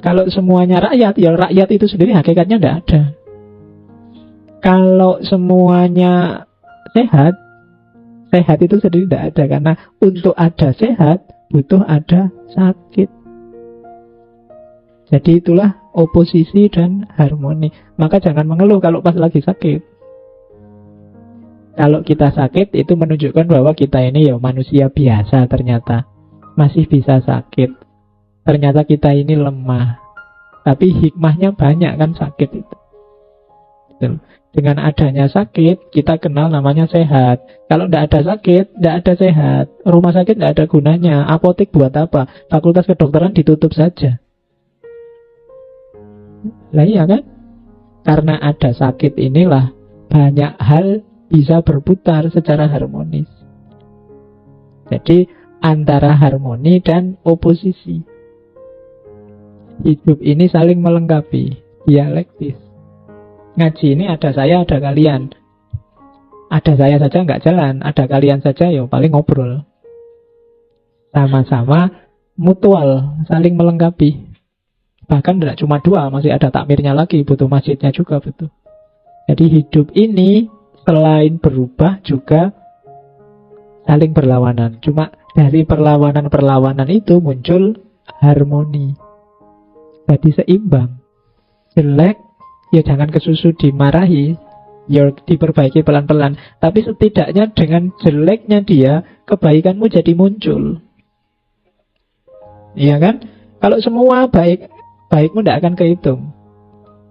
Kalau semuanya rakyat, ya rakyat itu sendiri hakikatnya tidak ada. Kalau semuanya sehat, sehat itu sendiri tidak ada. Karena untuk ada sehat, butuh ada sakit. Jadi itulah oposisi dan harmoni. Maka jangan mengeluh kalau pas lagi sakit. Kalau kita sakit, itu menunjukkan bahwa kita ini ya manusia biasa ternyata. Masih bisa sakit. Ternyata kita ini lemah. Tapi hikmahnya banyak kan sakit itu. Dengan adanya sakit, kita kenal namanya sehat. Kalau tidak ada sakit, tidak ada sehat. Rumah sakit tidak ada gunanya. Apotek buat apa? Fakultas kedokteran ditutup saja. Lah iya kan? Karena ada sakit inilah banyak hal bisa berputar secara harmonis. Jadi antara harmoni dan oposisi. Hidup ini saling melengkapi, dialektis. Ngaji ini ada saya, ada kalian. Ada saya saja nggak jalan, ada kalian saja ya paling ngobrol. Sama-sama mutual, saling melengkapi. Bahkan tidak cuma dua, masih ada takmirnya lagi, butuh masjidnya juga betul. Jadi hidup ini selain berubah juga saling berlawanan. Cuma dari perlawanan-perlawanan itu muncul harmoni. Jadi seimbang. Jelek, ya jangan kesusu dimarahi, ya diperbaiki pelan-pelan. Tapi setidaknya dengan jeleknya dia, kebaikanmu jadi muncul. Iya kan? Kalau semua baik, baikmu tidak akan kehitung.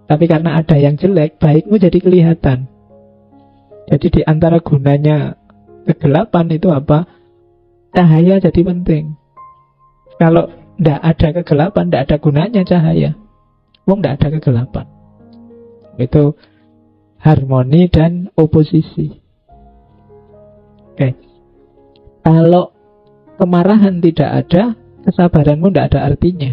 Tapi karena ada yang jelek, baikmu jadi kelihatan. Jadi di antara gunanya kegelapan itu apa? Cahaya jadi penting. Kalau tidak ada kegelapan, tidak ada gunanya cahaya. Wong tidak ada kegelapan. Itu harmoni dan oposisi. Oke. Kalau kemarahan tidak ada, kesabaranmu tidak ada artinya.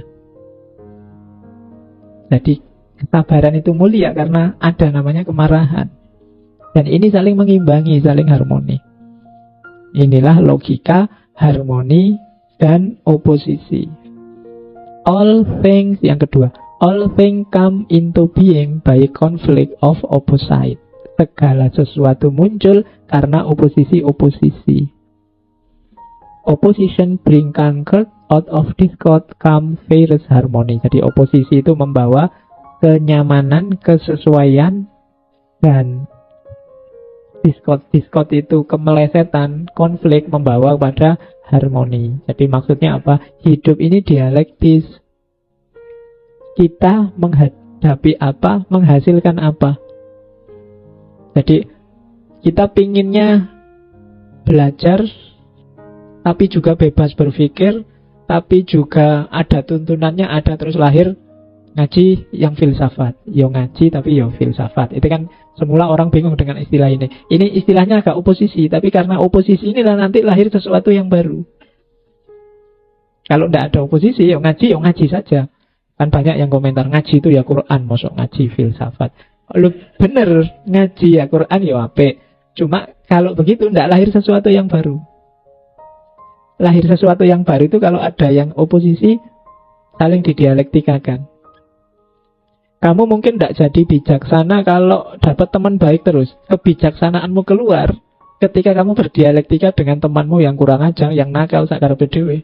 Jadi kesabaran itu mulia karena ada namanya kemarahan. Dan ini saling mengimbangi, saling harmoni. Inilah logika harmoni dan oposisi. All things, yang kedua, all things come into being by conflict of opposite. Segala sesuatu muncul karena oposisi-oposisi. Opposition bring concord, out of discord come various harmony. Jadi oposisi itu membawa kenyamanan, kesesuaian, dan discord itu kemelesetan, konflik membawa pada harmoni. Jadi maksudnya apa? Hidup ini dialektis. Kita menghadapi apa, menghasilkan apa. Jadi kita pinginnya belajar, tapi juga bebas berpikir, tapi juga ada tuntunannya, ada terus lahir ngaji yang filsafat. Yo ngaji tapi yo filsafat. Itu kan semula orang bingung dengan istilah ini. Ini istilahnya agak oposisi, tapi karena oposisi inilah nanti lahir sesuatu yang baru. Kalau tidak ada oposisi, yo ngaji saja. Kan banyak yang komentar, ngaji itu ya Quran, masuk ngaji filsafat. Lu bener, ngaji ya Quran ya apik. Cuma kalau begitu tidak lahir sesuatu yang baru. Lahir sesuatu yang baru itu kalau ada yang oposisi, saling didialektikakan. Kamu mungkin tidak jadi bijaksana kalau dapat teman baik terus. Kebijaksanaanmu keluar ketika kamu berdialektika dengan temanmu yang kurang ajar, yang nakal, sakar PDW.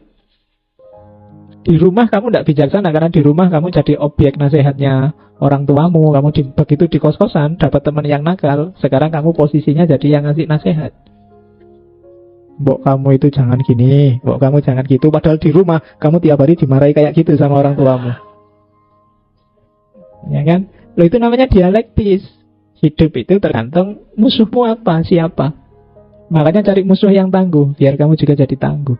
Di rumah kamu tidak bijaksana karena di rumah kamu jadi objek nasihatnya orang tuamu. Kamu begitu di kos-kosan dapat teman yang nakal, sekarang kamu posisinya jadi yang ngasih nasihat. Mbok kamu itu jangan gini, mbok kamu jangan gitu. Padahal di rumah kamu tiap hari dimarahi kayak gitu sama orang tuamu. Ya kan? Loh, itu namanya dialektis. Hidup itu tergantung musuhmu apa, siapa. Makanya cari musuh yang tangguh, biar kamu juga jadi tangguh.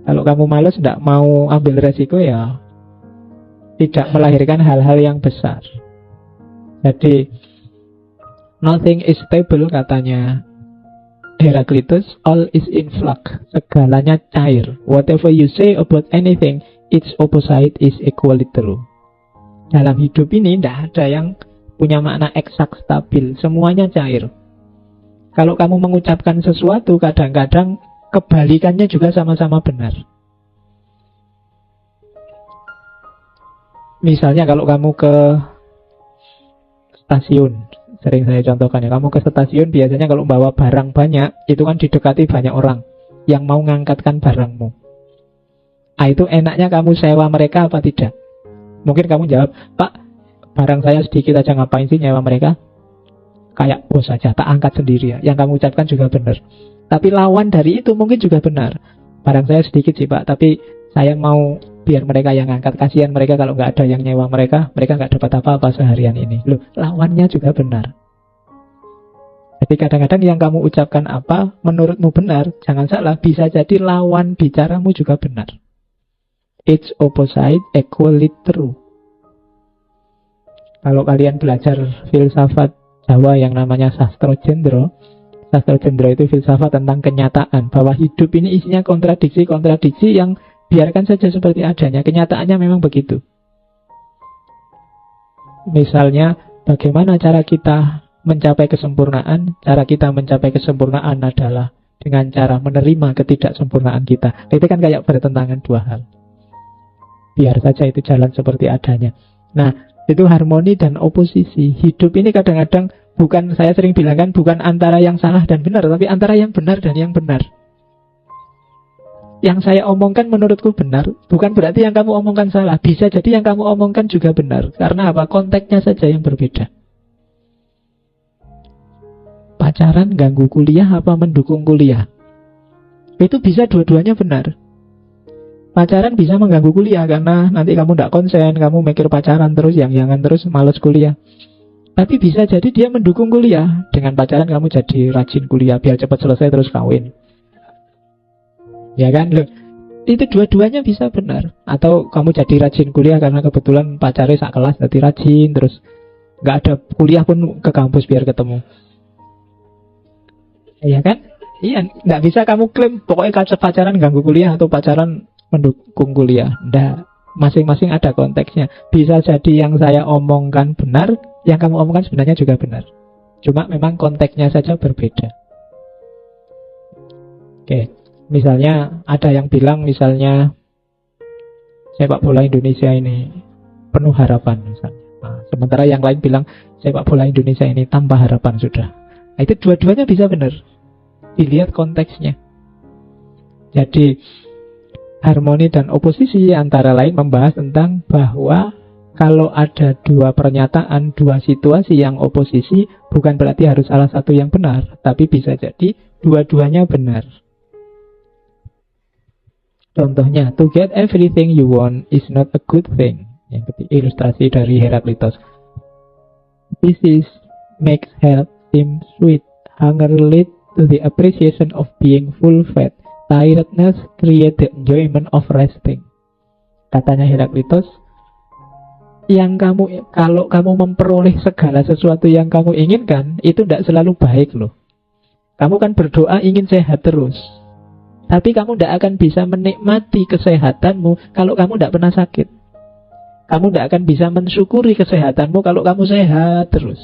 Kalau kamu malas, tidak mau ambil resiko, ya tidak melahirkan hal-hal yang besar. Jadi nothing is stable, katanya Heraclitus. All is in flux. Segalanya cair. Whatever you say about anything, its opposite is equally true. Dalam hidup ini tidak ada yang punya makna eksak stabil. Semuanya cair. Kalau kamu mengucapkan sesuatu, kadang-kadang kebalikannya juga sama-sama benar. Misalnya kalau kamu ke stasiun, sering saya contohkan ya, kamu ke stasiun biasanya kalau bawa barang banyak, itu kan didekati banyak orang yang mau ngangkatkan barangmu. Itu enaknya kamu sewa mereka apa tidak? Mungkin kamu jawab, Pak, barang saya sedikit aja, ngapain sih nyewa mereka? Kayak bos saja, tak angkat sendiri ya. Yang kamu ucapkan juga benar. Tapi lawan dari itu mungkin juga benar. Barang saya sedikit sih Pak, tapi saya mau biar mereka yang angkat. Kasihan mereka kalau nggak ada yang nyewa mereka nggak dapat apa-apa seharian ini. Loh, lawannya juga benar. Jadi kadang-kadang yang kamu ucapkan apa menurutmu benar, jangan salah, bisa jadi lawan bicaramu juga benar. Its opposite equally true. Kalau kalian belajar filsafat Jawa yang namanya Sastro Jendro itu filsafat tentang kenyataan, bahwa hidup ini isinya kontradiksi-kontradiksi yang biarkan saja seperti adanya. Kenyataannya memang begitu. Misalnya, bagaimana cara kita mencapai kesempurnaan? Cara kita mencapai kesempurnaan adalah dengan cara menerima ketidaksempurnaan kita. Itu kan kayak bertentangan dua hal. Biar saja itu jalan seperti adanya. Nah, itu harmoni dan oposisi. Hidup ini kadang-kadang bukan, saya sering bilang kan, bukan antara yang salah dan benar, tapi antara yang benar dan yang benar. Yang saya omongkan menurutku benar, bukan berarti yang kamu omongkan salah. Bisa jadi yang kamu omongkan juga benar. Karena apa? Konteksnya saja yang berbeda. Pacaran ganggu kuliah apa mendukung kuliah? Itu bisa dua-duanya benar. Pacaran bisa mengganggu kuliah karena nanti kamu tidak konsen, kamu mikir pacaran terus, yang-yangan terus, males kuliah. Tapi bisa jadi dia mendukung kuliah. Dengan pacaran kamu jadi rajin kuliah biar cepat selesai terus kawin. Ya kan? Loh, itu dua-duanya bisa benar. Atau kamu jadi rajin kuliah karena kebetulan pacarnya sak kelas jadi rajin, terus nggak ada kuliah pun ke kampus biar ketemu. Ya kan? Iya, nggak bisa kamu klaim pokoknya pacaran ganggu kuliah atau pacaran mendukung kuliah. Nggak, masing-masing ada konteksnya. Bisa jadi yang saya omongkan benar, yang kamu omongkan sebenarnya juga benar. Cuma memang konteksnya saja berbeda. Oke, misalnya ada yang bilang misalnya sepak bola Indonesia ini penuh harapan misalnya. Nah, sementara yang lain bilang sepak bola Indonesia ini tanpa harapan sudah. Nah, itu dua-duanya bisa benar. Dilihat konteksnya. Jadi harmoni dan oposisi antara lain membahas tentang bahwa kalau ada dua pernyataan, dua situasi yang oposisi, bukan berarti harus salah satu yang benar, tapi bisa jadi dua-duanya benar. Contohnya, to get everything you want is not a good thing. Yang ketiga, ilustrasi dari Heraklitos. This is makes health seem sweet. Hunger lead to the appreciation of being full fed. Tiredness create the enjoyment of resting. Katanya Heraklitos, kalau kamu memperoleh segala sesuatu yang kamu inginkan, itu tidak selalu baik loh. Kamu kan berdoa ingin sehat terus, tapi kamu tidak akan bisa menikmati kesehatanmu kalau kamu tidak pernah sakit. Kamu tidak akan bisa mensyukuri kesehatanmu kalau kamu sehat terus.